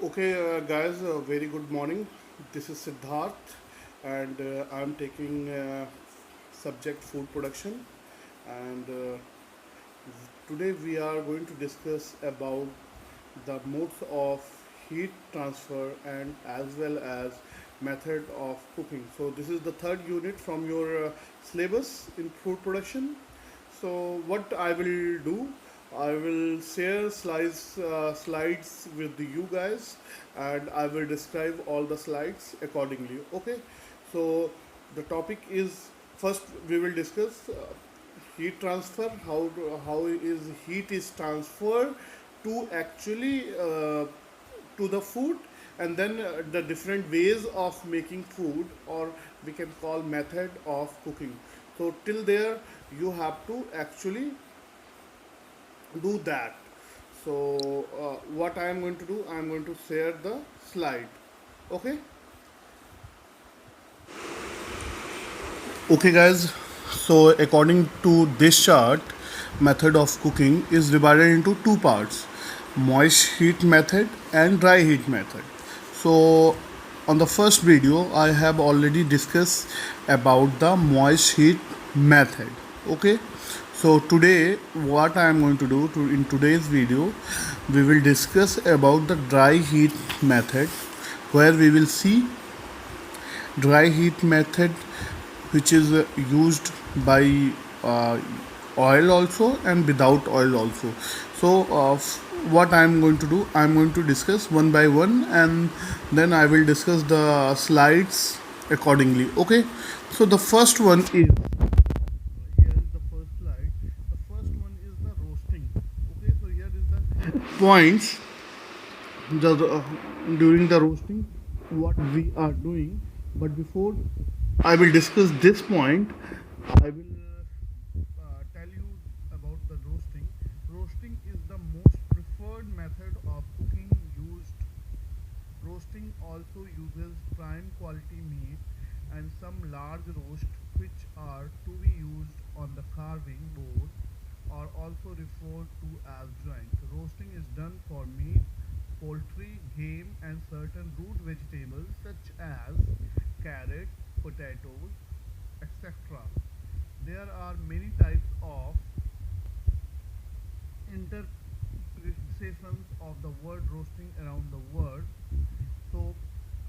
Okay, guys, very good morning. This is Siddharth, and I'm taking subject food production. And today we are going to discuss about the modes of heat transfer and as well as method of cooking. So this is the third unit from your syllabus in food production. So what I will do, I will share slides with you guys, and I will describe all the slides accordingly. Okay. So the topic is, first we will discuss heat transfer. How is heat is transferred to actually to the food, and then the different ways of making food, or we can call method of cooking. So till there you have to actually do that. So what I am going to do, I am going to share the slide. Okay. Okay, guys. So according to this chart, method of cooking is divided into two parts: moist heat method and dry heat method. So on the first video, I have already discussed about the moist heat method. Okay. So today, what I am going to do in today's video, we will discuss about the dry heat method, where we will see dry heat method, which is used by uh, oil also and without oil also. So what I am going to do, I am going to discuss one by one, and then I will discuss the slides accordingly. Okay. So the first one is, here is the first slide. The first one is the roasting. Okay. So here is the points, the during the roasting, what we are doing. But before I will discuss this point, I will tell you about the roasting. Roasting is the most preferred method of cooking used. Roasting also uses prime quality meat and some large roast, which are to be used on the carving board, are also referred to as drying. Roasting is done for meat, poultry, game, and certain root vegetables such as carrot, potatoes, etc. There are many types of interpretations of the word roasting around the world. So,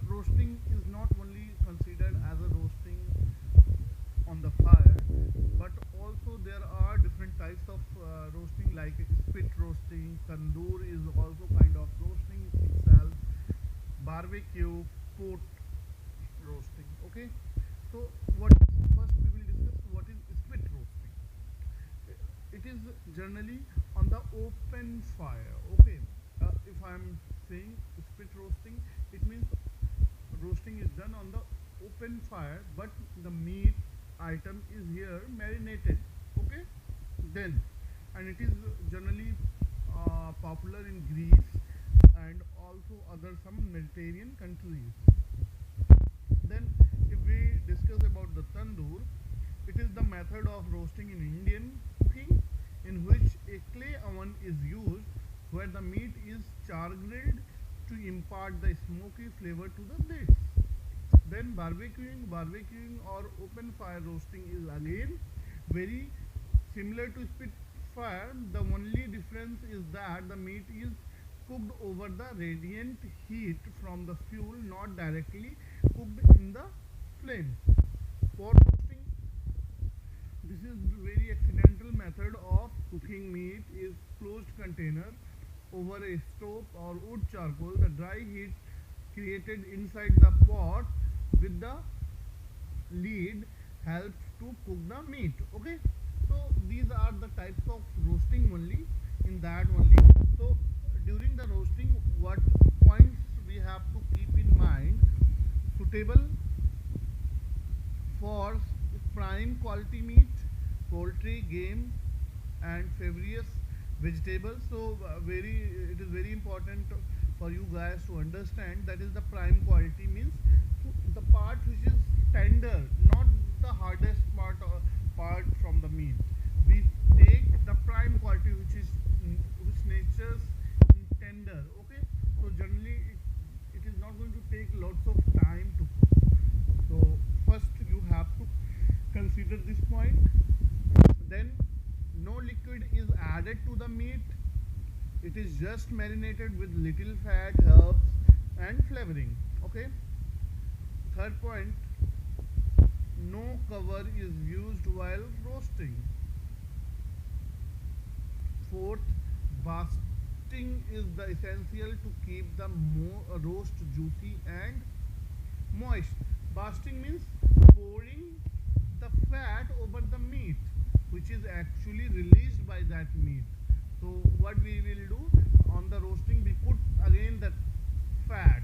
roasting is not only considered as a roasting on the fire, but also there are different types of roasting, like spit roasting. Tandoor is also kind of roasting itself. Barbecue, pot roasting. Okay. So what first we will discuss what is spit roasting. It is generally on the open fire. Okay. If I am saying spit roasting, it means roasting is done on the open fire, but the meat item is here marinated. Okay. Then, and it is generally popular in Greece and also other some Mediterranean countries. Then, if we discuss about the tandoor, it is the method of roasting in Indian cooking, in which a clay oven is used where the meat is char grilled to impart the smoky flavor to the dish. Then barbecuing or open fire roasting is again very similar to spit fire. The only difference is that the meat is cooked over the radiant heat from the fuel, not directly cooked in the flame. For roasting, this is very accidental method of cooking meat is closed container over a stove or wood charcoal. The dry heat created inside the pot with the lid helps to cook the meat. Okay. So these are the types of roasting only, in that only. So during the roasting, what points we have to keep in mind: suitable for prime quality meat, poultry, game, and various vegetables. So very, it is very important for you guys to understand that is the prime quality means the part which is tender, not the hardest part from the meat. We take the prime quality which is which nature's tender. Okay. So generally not going to take lots of time to cook. So first you have to consider this point. Then no liquid is added to the meat. It is just marinated with little fat, herbs and flavoring. Okay. Third point, no cover is used while roasting. Fourth, basting is the essential to keep the roast juicy and moist. Basting means pouring the fat over the meat, which is actually released by that meat. So what we will do on the roasting, we put again the fat.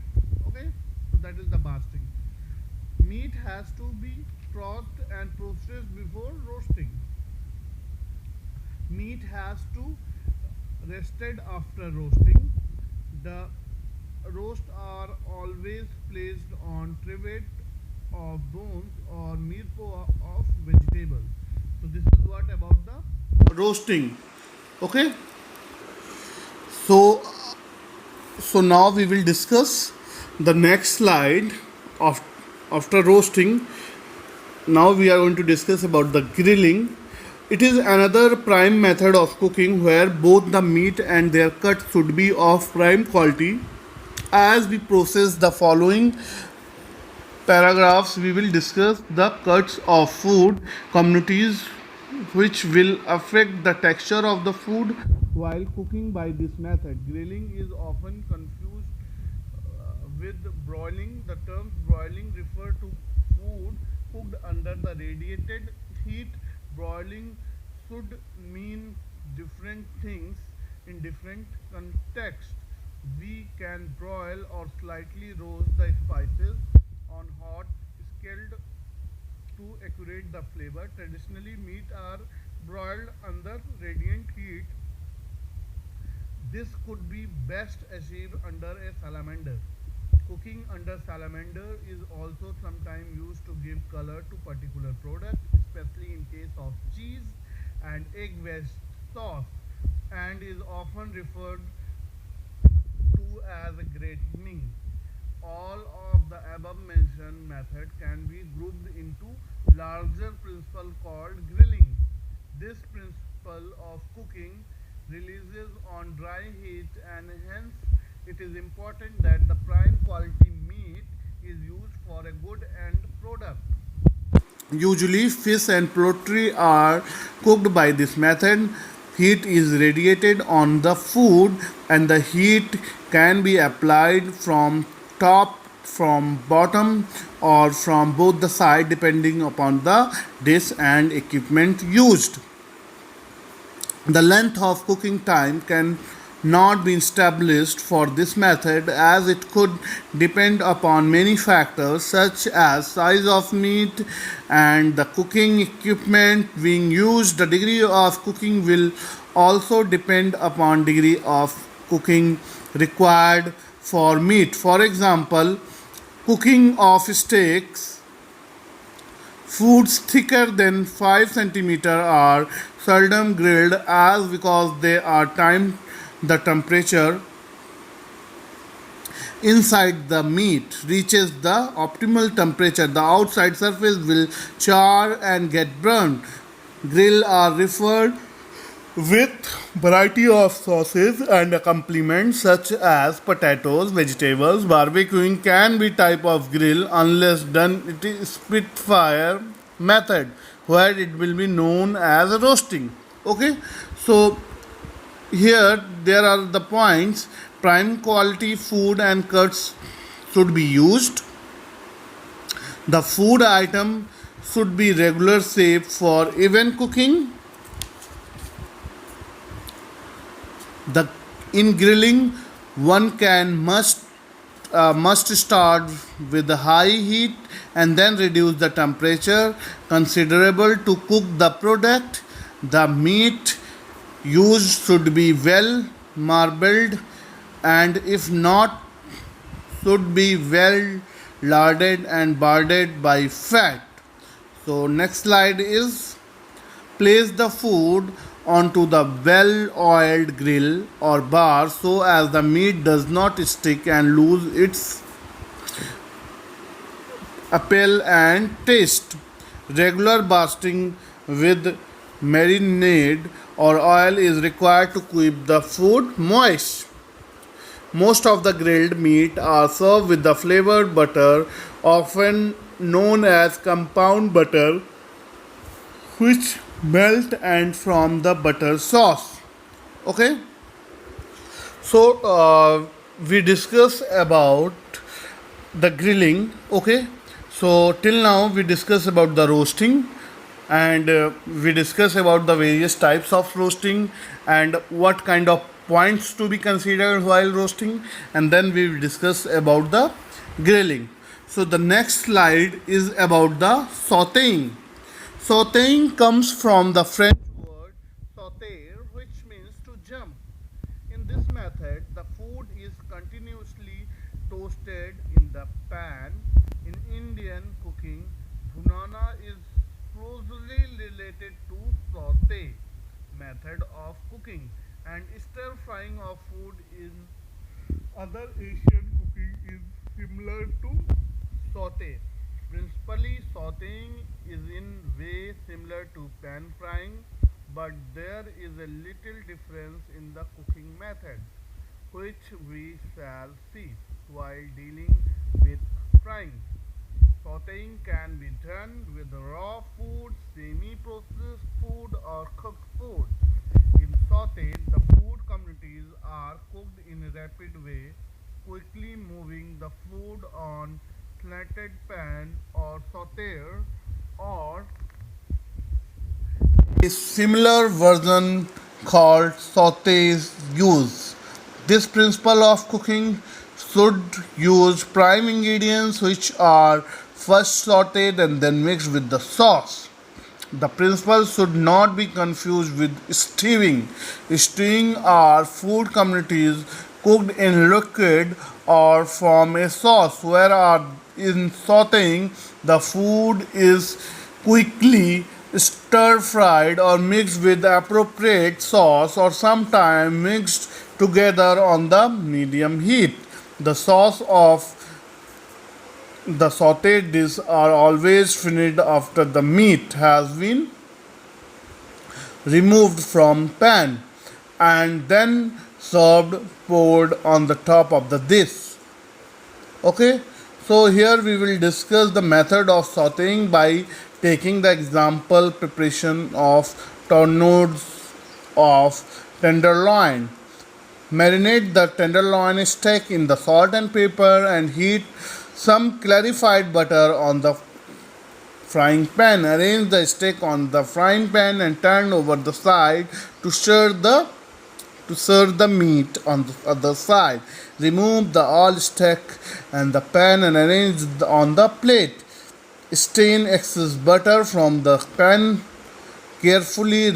Okay, so that is the basting. Meat has to be tossed and processed before roasting. Meat has to rested after roasting. The roasts are always placed on trivet of bones or mirpo of vegetables. So this is what about the roasting. Okay. So now we will discuss the next slide of after roasting. Now we are going to discuss about the grilling. It is another prime method of cooking where both the meat and their cut should be of prime quality. As we process the following paragraphs, we will discuss the cuts of food communities which will affect the texture of the food while cooking. By this method, grilling is often confused with broiling. The terms broiling refer to food cooked under the radiated heat. Broiling should mean different things in different contexts. We can broil or slightly roast the spices on hot skilled to accurate the flavor. Traditionally, meat are broiled under radiant heat. This could be best achieved under a salamander. Cooking under salamander is also sometimes used to give color to particular products, especially in case of cheese and egg-based sauce, and is often referred to as a grating. All of the above mentioned method can be grouped into larger principle called grilling. This principle of cooking releases on dry heat, and hence it is important that the prime quality meat is used for a good end product. Usually, fish and poultry are cooked by this method. Heat is radiated on the food, and the heat can be applied from top, from bottom, or from both the side depending upon the dish and equipment used. The length of cooking time can not be established for this method as it could depend upon many factors such as size of meat and the cooking equipment being used. The degree of cooking will also depend upon degree of cooking required for meat. For example, cooking of steaks, foods thicker than 5 centimeter are seldom grilled as because they are timed the temperature inside the meat reaches the optimal temperature, the outside surface will char and get burned. Grill are referred with variety of sauces and accompaniments such as potatoes, vegetables. Barbecuing can be type of grill unless done it is spitfire method where it will be known as roasting. Okay, so here there are the points. Prime quality food and cuts should be used. The food item should be regular shape for even cooking. The in grilling one can must start with the high heat and then reduce the temperature considerable to cook the product. The meat used should be well marbled and if not should be well larded and barded by fat. So next slide is place the food onto the well oiled grill or bar so as the meat does not stick and lose its appeal and taste. Regular basting with marinade or oil is required to keep the food moist. Most of the grilled meat are served with the flavored butter, often known as compound butter, which melt and from the butter sauce. Okay, so we discuss about the grilling. Okay, so till now we discuss about the roasting, and we discuss about the various types of roasting and what kind of points to be considered while roasting, and then we will discuss about the grilling. So the next slide is about the sautéing. Sautéing comes from the French word sauter, which means to jump. In this method, the food is continuously toasted in the pan. In Indian cooking, bhunana is closely related to saute method of cooking, and stir frying of food in other Asian cooking is similar to saute. Principally, sauteing is in way similar to pan frying, but there is a little difference in the cooking method, which we shall see while dealing with frying. Sauteing can be done with raw food, semi-processed food, or cooked food. In saute, the food communities are cooked in a rapid way, quickly moving the food on slanted pan or sauter, or a similar version called saute is used. This principle of cooking should use prime ingredients which are first sauteed and then mixed with the sauce. The principle should not be confused with stewing. Stewing are food communities cooked in liquid or from a sauce, whereas in sauteing the food is quickly stir fried or mixed with appropriate sauce or sometimes mixed together on the medium heat. The sauce of the sauteed dish are always finished after the meat has been removed from pan and then served poured on the top of the dish. Okay, so here we will discuss the method of sauteing by taking the example preparation of tourneaux of tenderloin. Marinate the tenderloin steak in the salt and pepper and heat some clarified butter on the frying pan. Arrange the steak on the frying pan and turn over the side to serve the meat on the other side. Remove the all steak and the pan and arrange on the plate. Strain excess butter from the pan. Carefully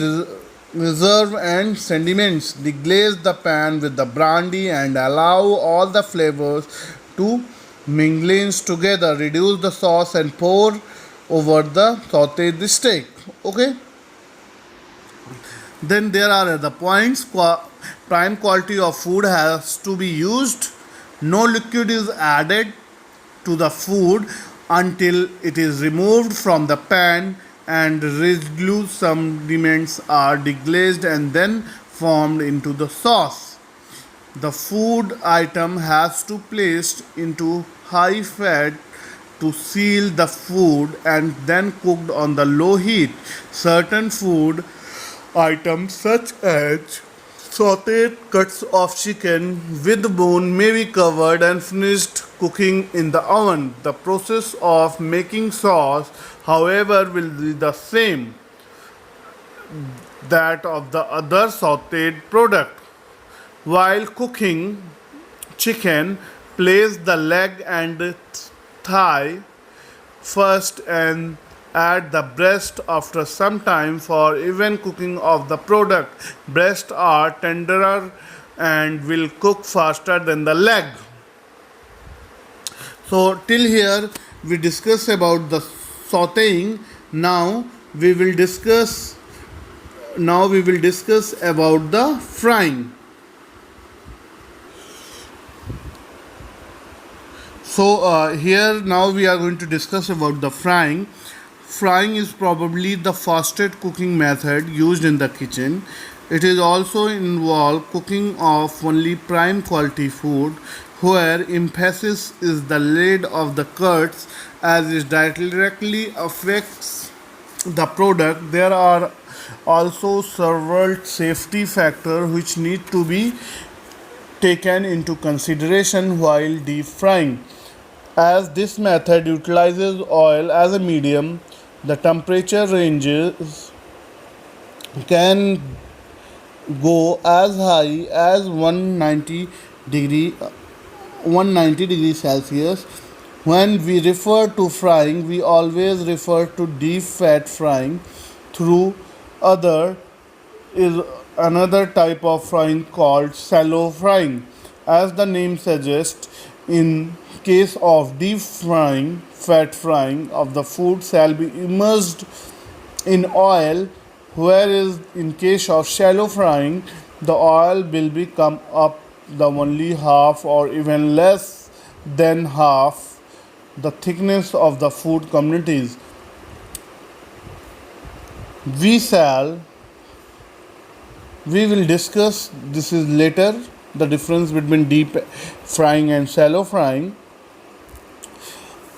reserve and sediments. Deglaze the pan with the brandy and allow all the flavors to mingle together. Reduce the sauce and pour over the sauteed steak. Okay. Then there are other points. Prime quality of food has to be used. No liquid is added to the food until it is removed from the pan and residual sediments are deglazed and then formed into the sauce. The food item has to be placed into high fat to seal the food and then cooked on the low heat. Certain food items such as sauteed cuts of chicken with bone may be covered and finished cooking in the oven. The process of making sauce, however, will be the same that of the other sauteed product. While cooking chicken, place the leg and thigh first and add the breast after some time for even cooking of the product. Breasts are tenderer and will cook faster than the leg. So till here we discuss about the sauteing. Now we will discuss about the frying. So here now we are going to discuss about the frying. Frying is probably the fastest cooking method used in the kitchen. It is also involve cooking of only prime quality food, where emphasis is the laid of the cuts as it directly affects the product. There are also several safety factors which need to be taken into consideration while deep frying. As this method utilizes oil as a medium, the temperature ranges can go as high as 190 degree Celsius. When we refer to frying, we always refer to deep fat frying. Through other is another type of frying called shallow frying. As the name suggests, in case of deep frying, fat frying of the food shall be immersed in oil, whereas in case of shallow frying, the oil will become up the only half or even less than half the thickness of the food communities. We shall we will discuss this is later, the difference between deep frying and shallow frying.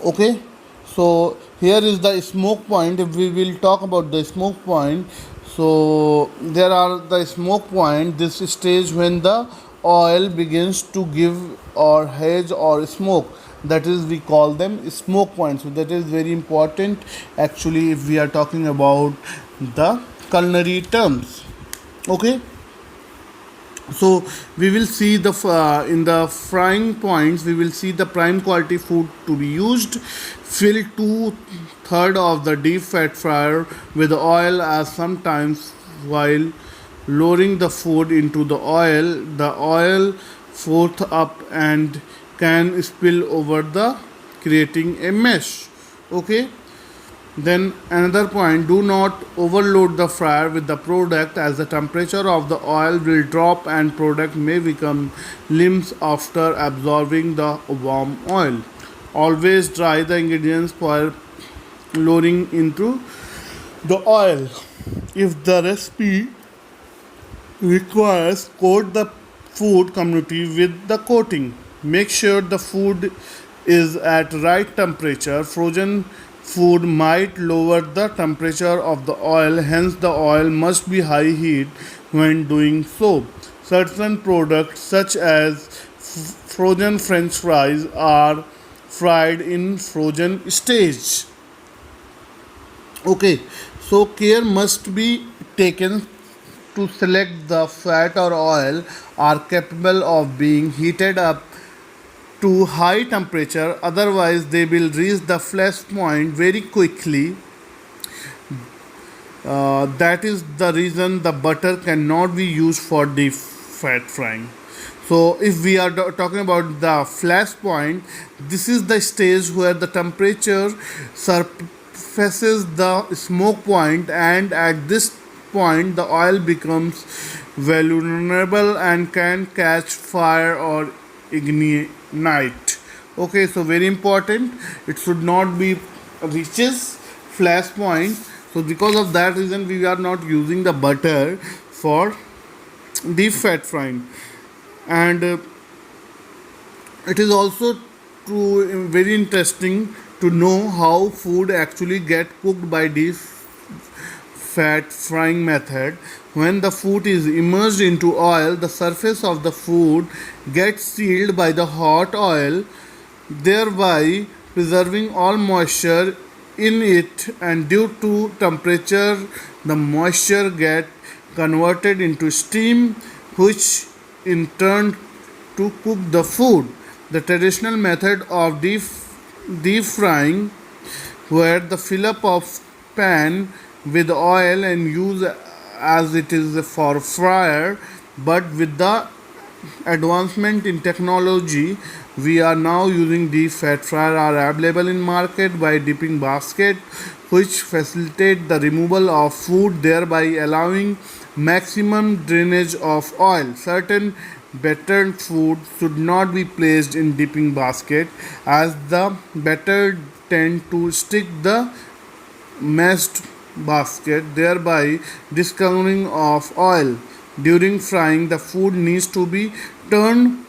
Okay, so here is the smoke point. If we will talk about the smoke point, so there are the smoke point, this stage when the oil begins to give or haze or smoke, that is we call them smoke points. So that is very important actually if we are talking about the culinary terms. Okay, so we will see the in the frying points we will see the prime quality food to be used. Fill two-thirds of the deep fat fryer with oil, as sometimes while lowering the food into the oil fourth up and can spill over the creating a mesh. Okay, then another point, do not overload the fryer with the product, as the temperature of the oil will drop and product may become limbs after absorbing the warm oil. Always dry the ingredients while lowering into the oil. If the recipe requires, coat the food community with the coating. Make sure the food is at right temperature. Frozen food might lower the temperature of the oil, hence the oil must be high heat when doing so. Certain products such as frozen french fries are fried in frozen stage. Okay, so care must be taken to select the fat or oil are capable of being heated up to high temperature, otherwise they will reach the flash point very quickly. That is the reason the butter cannot be used for deep fat frying. So if we are talking about the flash point, this is the stage where the temperature surpasses the smoke point, and at this point the oil becomes vulnerable and can catch fire or ignite. Okay, so very important, it should not be reaches flash point. So because of that reason we are not using the butter for deep fat frying. And it is also very interesting to know how food actually get cooked by deep fat frying method. When the food is immersed into oil, the surface of the food gets sealed by the hot oil, thereby preserving all moisture in it, and due to temperature the moisture get converted into steam, which in turn to cook the food. The traditional method of deep frying, where the fill up of pan with oil and use as it is for fryer, but with the advancement in technology we are now using deep fat fryer are available in market by dipping basket, which facilitate the removal of food, thereby allowing maximum drainage of oil. Certain battered food should not be placed in dipping basket, as the batter tend to stick the mashed basket, thereby discoloring of oil. During frying, the food needs to be turned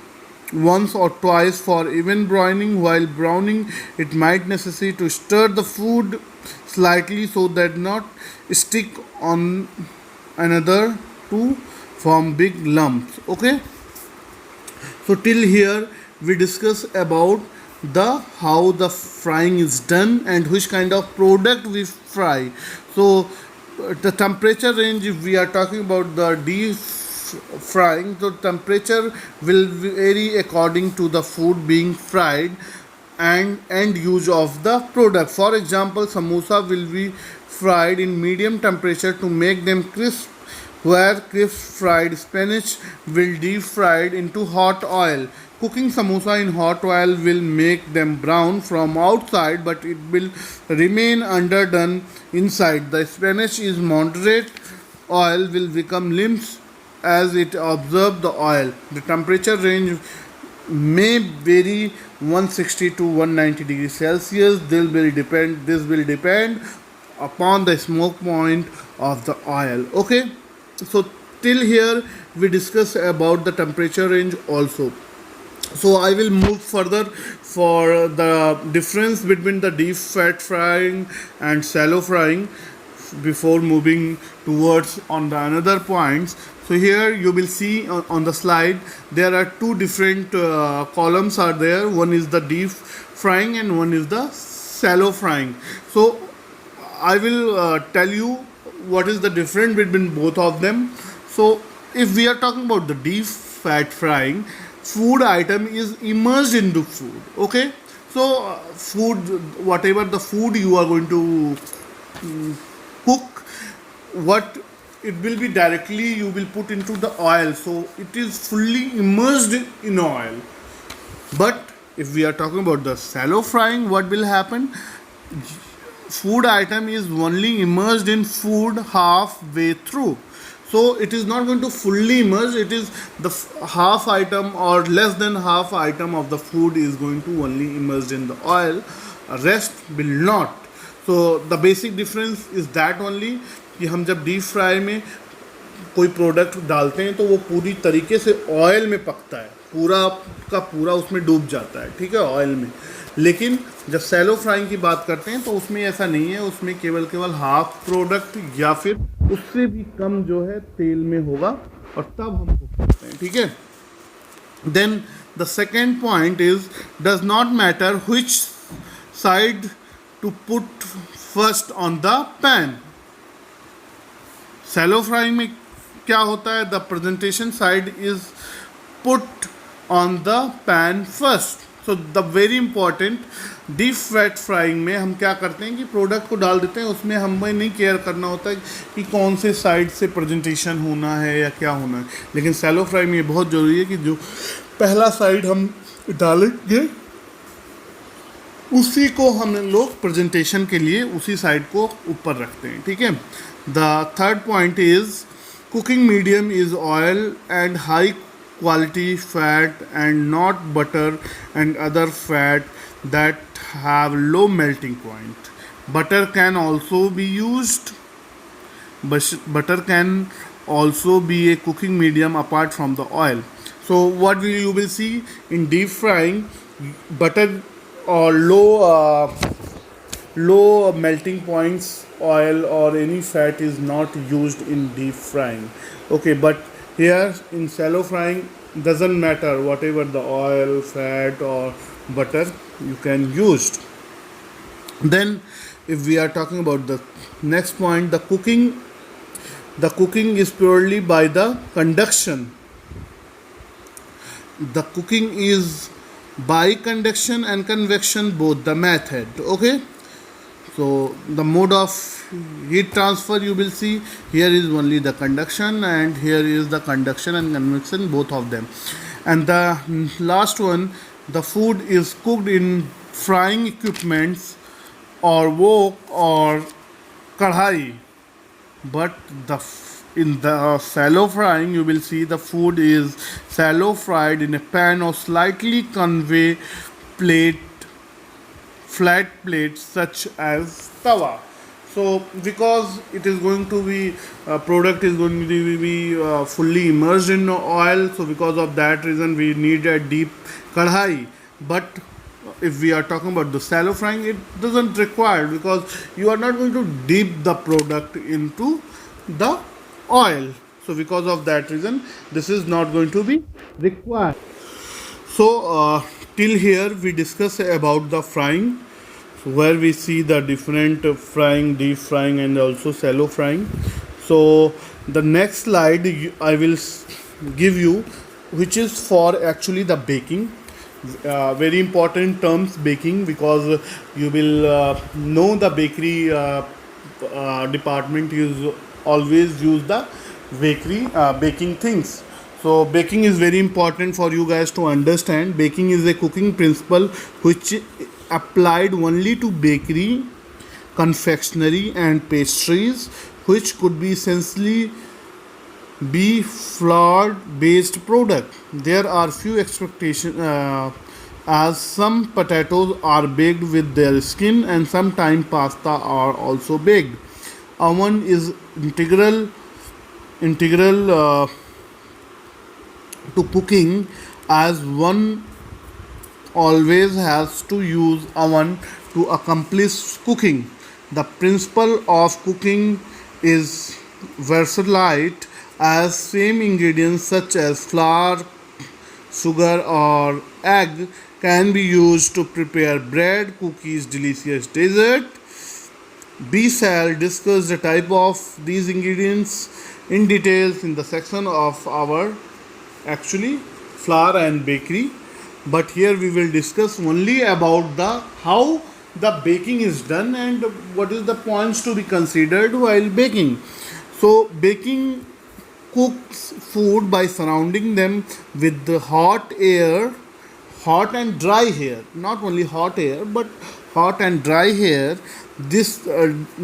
once or twice for even browning. While browning, it might necessary to stir the food slightly so that not stick on another to form big lumps. Okay, so till here we discuss about the how the frying is done and which kind of product we fry. So the temperature range, if we are talking about the deep frying, so temperature will vary according to the food being fried and end use of the product. For example, samosa will be fried in medium temperature to make them crisp, where crisp fried spinach will deep fried into hot oil. Cooking samosa in hot oil will make them brown from outside, but it will remain underdone inside. The spinach is moderate oil will become limps as it absorbs the oil. The temperature range may vary 160 to 190 degrees Celsius. This will depend upon the smoke point of the oil. Okay, so till here we discuss about the temperature range also. So I will move further for the difference between the deep fat frying and shallow frying before moving towards on the another points. So here you will see on the slide there are two different columns are there. One is the deep frying and one is the shallow frying. So I will tell you what is the difference between both of them. So if we are talking about the deep fat frying, food item is immersed into food. Okay, so food, whatever the food you are going to cook, what it will be directly you will put into the oil, so it is fully immersed in oil. But if we are talking about the shallow frying, what will happen? Food item is only immersed in food halfway through, so it is not going to fully immerse. It is the half item or less than half item of the food is going to only immersed in the oil, rest will not. So the basic difference is that only कि हम जब deep fry में कोई product डालते हैं तो वो पूरी तरीके से ऑयल में पकता है, पूरा का पूरा उसमें डूब जाता है, ठीक है, ऑयल में. लेकिन जब सैलो फ्राइंग की बात करते हैं तो उसमें ऐसा नहीं है, उसमें केवल हाफ प्रोडक्ट या फिर उससे भी कम जो है तेल में होगा और तब हम कुक करते हैं, ठीक है. Then the second point is does not matter which side to put first on the pan. Shallow frying में क्या होता है? The presentation side is put on the pan first. So the very important, deep fat frying में हम क्या करते हैं कि प्रोडक्ट को डाल देते हैं, उसमें हमें नहीं केयर करना होता है कि कौन से साइड से प्रेजेंटेशन होना है या क्या होना है. लेकिन सैलो फ्राई में ये बहुत ज़रूरी है कि जो पहला साइड हम डालेंगे उसी को हम लोग प्रेजेंटेशन के लिए उसी साइड को ऊपर रखते हैं, ठीक है. The third point is cooking medium is oil and high quality fat and not butter and other fat that have low melting point. Butter can also be used. Butter can also be a cooking medium apart from the oil. So what you will see in deep frying, butter or low melting points oil or any fat is not used in deep frying. Okay, but here in shallow frying doesn't matter, whatever the oil, fat or butter you can use. Then if we are talking about the next point, the cooking is purely by the conduction. The cooking is by conduction and convection, both the method. Okay, so the mode of heat transfer you will see here is only the conduction and here is the conduction and convection, both of them. And the last one, the food is cooked in frying equipments or wok or kadhai, but the in the shallow frying, you will see the food is shallow fried in a pan or slightly convey plate, flat plates such as tawa. So because it is going to be product is going to be fully immersed in oil, so because of that reason we need a deep kadhai. But if we are talking about the shallow frying, it doesn't require, because you are not going to dip the product into the oil. So because of that reason, this is not going to be required. So till here we discuss about the frying, where we see the different frying, deep frying, and also shallow frying. So the next slide I will give you, which is for actually the baking. Very important terms, baking, because you will know the bakery department use always use the bakery baking things. So baking is very important for you guys to understand. Baking is a cooking principle which applied only to bakery, confectionery, and pastries, which could be essentially be flour based product. There are few expectations, as some potatoes are baked with their skin, and sometimes pasta are also baked. Oven is integral to cooking, as one always has to use oven to accomplish cooking. The principle of cooking is versatile, as same ingredients such as flour, sugar, or egg can be used to prepare bread, cookies, delicious dessert. We shall discuss the type of these ingredients in details in the section of our actually flour and bakery. But here we will discuss only about the how the baking is done and what is the points to be considered while baking. So baking cooks food by surrounding them with the hot air, hot and dry air, not only hot air but hot and dry air. This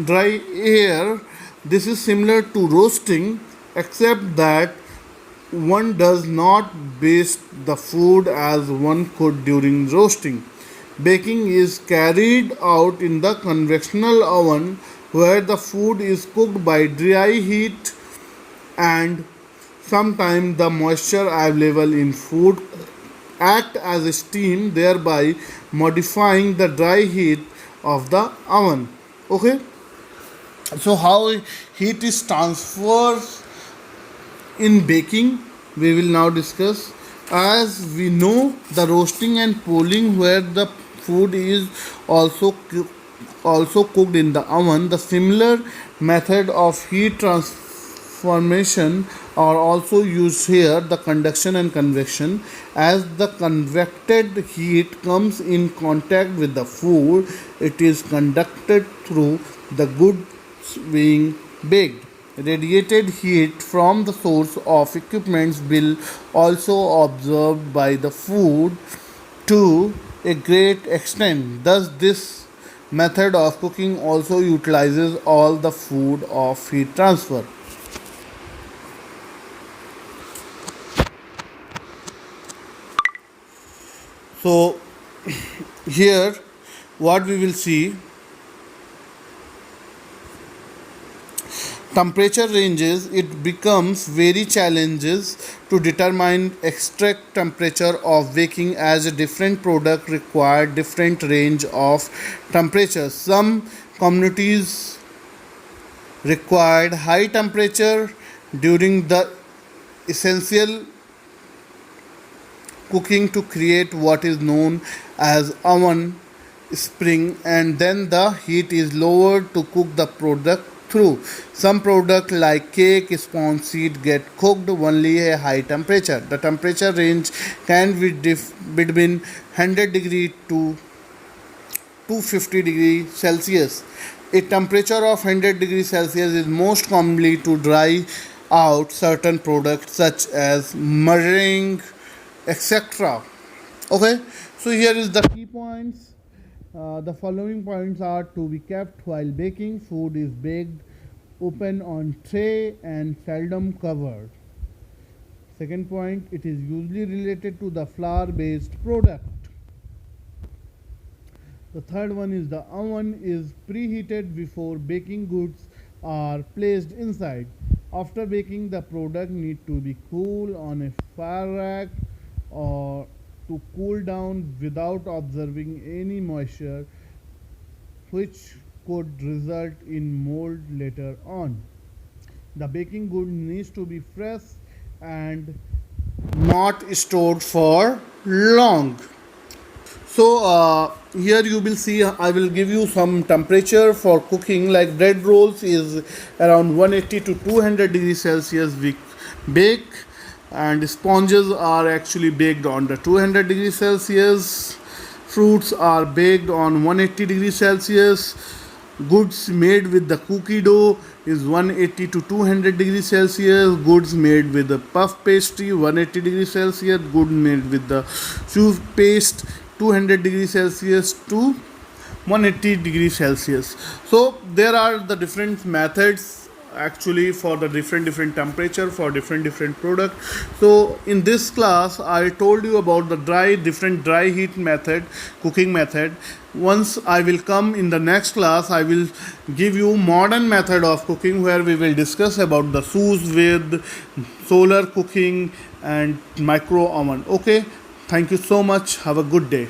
dry air, this is similar to roasting, except that one does not baste the food as one could during roasting. Baking is carried out in the conventional oven, where the food is cooked by dry heat, and sometimes the moisture available in food act as steam, thereby modifying the dry heat of the oven. Okay, so how heat is transferred in baking, we will now discuss. As we know, the roasting and pulling, where the food is also also cooked in the oven, the similar method of heat transformation are also used here, the conduction and convection. As the convected heat comes in contact with the food, it is conducted through the goods being baked. Radiated heat from the source of equipment will also absorbed by the food to a great extent. Thus, this method of cooking also utilizes all the food of heat transfer. So, here what we will see, temperature ranges, it becomes very challenges to determine exact temperature of baking, as a different product require different range of temperatures. Some communities required high temperature during the essential cooking to create what is known as oven spring, and then the heat is lowered to cook the product through. Some product like cake, sponge seed get cooked only a high temperature. The temperature range can be between 100 degree to 250 degree Celsius. A temperature of 100 degree Celsius is most commonly to dry out certain products such as meringue, etc. Okay, so here is the key points. The following points are to be kept while baking. Food is baked open on tray and seldom covered. Second point, it is usually related to the flour based product. The third one is the oven is preheated before baking goods are placed inside. After baking, the product need to be cool on a fire rack or to cool down without observing any moisture, which could result in mold later on. The baking good needs to be fresh and not stored for long. So here you will see I will give you some temperature for cooking. Like bread rolls is around 180 to 200 degrees Celsius we bake, and sponges are actually baked on the 200 degrees Celsius. Fruits are baked on 180 degrees Celsius. Goods made with the cookie dough is 180 to 200 degrees Celsius. Goods made with the puff pastry 180 degrees Celsius. Goods made with the choux paste 200 degrees Celsius to 180 degrees Celsius. So there are the different methods actually for the different temperature for different product. So in this class I told you about the different dry heat method, cooking method. Once I will come in the next class, I will give you modern method of cooking where we will discuss about the sous vide, solar cooking and micro oven. Okay, thank you so much, have a good day.